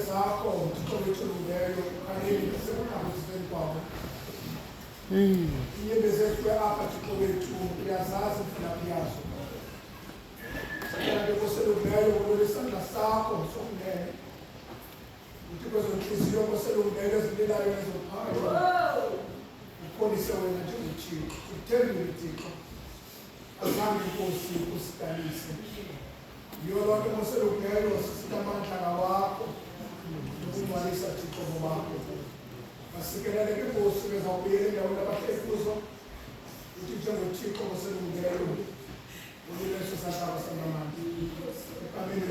zakho uthixo lulungileyo khaleni nasekukhabuzeni kwabo inyembe zethu apha thixo wethu uyazazi imvelaphi yazo sakela ke koselungileyo kulolu isandla sakho sokunene uthixo zonhliziyo koselungileyo ezililayo ezophakathi ukholise wena njengothixo uthembile thixo azange inkosi usidanise yiyo lonke koselungileyo sisinamandla ngawakho nokumalisa thixo ngobakho masikelele ke Nkosi bezawubuyela endaweni abahleli kuzo uthi njengothixo koselungileyo ulileso sandla samamandla egameni